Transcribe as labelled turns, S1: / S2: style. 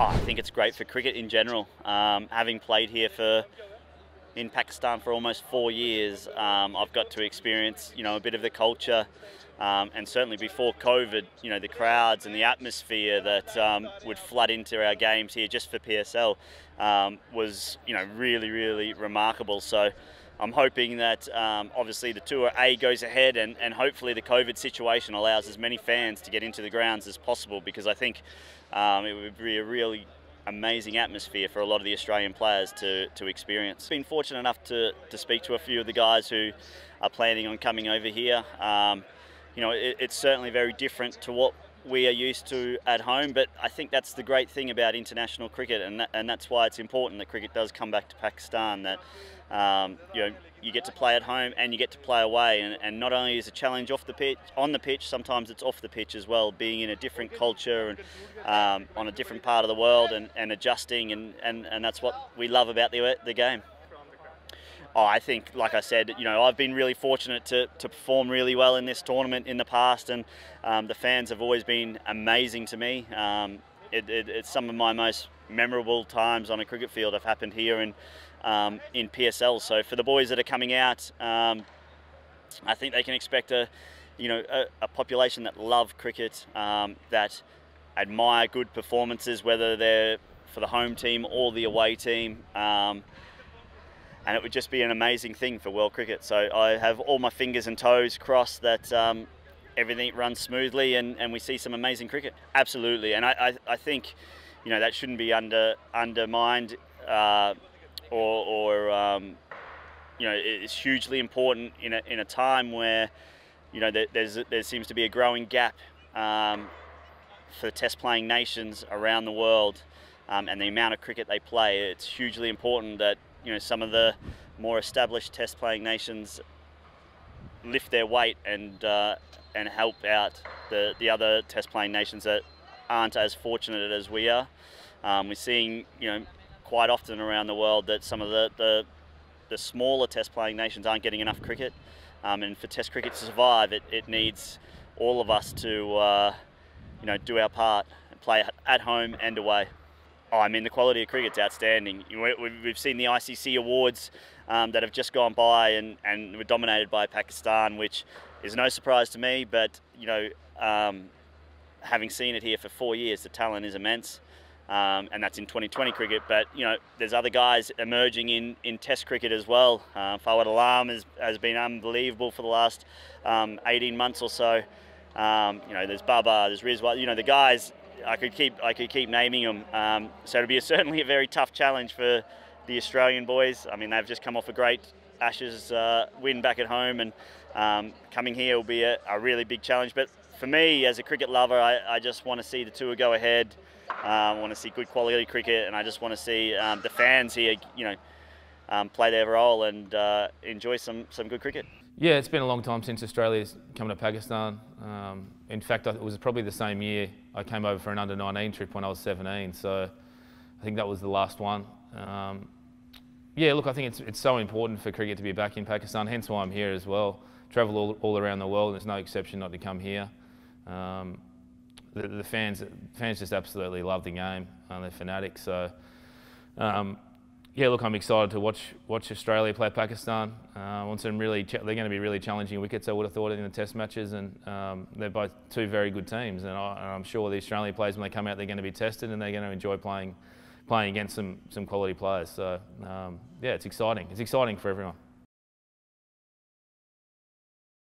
S1: Oh, I think it's great for cricket in general. Having played here in Pakistan for almost 4 years, I've got to experience, a bit of the culture, and certainly before COVID, the crowds and the atmosphere that would flood into our games here just for PSL was, really, really remarkable. So I'm hoping that obviously the Tour A goes ahead, and hopefully the COVID situation allows as many fans to get into the grounds as possible, because I think it would be a really amazing atmosphere for a lot of the Australian players to experience. Been fortunate enough to speak to a few of the guys who are planning on coming over here. It's certainly very different to what we are used to at home, but I think that's the great thing about international cricket, and that's why it's important that cricket does come back to Pakistan, that you get to play at home and you get to play away, and not only is a challenge on the pitch, sometimes it's off the pitch as well, being in a different culture and on a different part of the world, and adjusting, and that's what we love about the game. Oh, I think, like I said, I've been really fortunate to perform really well in this tournament in the past, and the fans have always been amazing to me. It's some of my most memorable times on a cricket field have happened here in PSL. So for the boys that are coming out, I think they can expect a population that love cricket, that admire good performances, whether they're for the home team or the away team. And it would just be an amazing thing for world cricket. So I have all my fingers and toes crossed that everything runs smoothly and we see some amazing cricket. Absolutely, and I think that shouldn't be undermined, it's hugely important in a time where there seems to be a growing gap for Test playing nations around the world, and the amount of cricket they play. It's hugely important that some of the more established Test playing nations lift their weight and help out the other Test playing nations that aren't as fortunate as we are. We're seeing quite often around the world that some of the smaller Test playing nations aren't getting enough cricket, and for Test cricket to survive, it needs all of us to do our part and play at home and away. Oh, I mean, the quality of cricket's outstanding. We've seen the ICC awards that have just gone by and were dominated by Pakistan, which is no surprise to me, but having seen it here for 4 years, the talent is immense, and that's in 2020 cricket. But there's other guys emerging in Test cricket as well. Faulkner has been unbelievable for the last 18 months or so. There's Baba, there's Rizwan. The guys, I could keep naming them. So it'll be certainly a very tough challenge for the Australian boys. I mean, they've just come off a great Ashes win back at home, and coming here will be a really big challenge. But for me, as a cricket lover, I just want to see the Tour go ahead. I want to see good quality cricket, and I just want to see the fans here, play their role and enjoy some good cricket.
S2: Yeah, it's been a long time since Australia's come to Pakistan. In fact, it was probably the same year I came over for an under-19 trip when I was 17, so I think that was the last one. Yeah, look, I think it's so important for cricket to be back in Pakistan, hence why I'm here as well. Travel all around the world, and there's no exception not to come here. The fans just absolutely love the game, they're fanatics. So yeah, look, I'm excited to watch Australia play Pakistan. They're going to be really challenging wickets, I would have thought, in the Test matches, and they're both two very good teams. And I'm sure the Australian players, when they come out, they're going to be tested, and they're going to enjoy playing against some quality players. So yeah, it's exciting. It's exciting for everyone.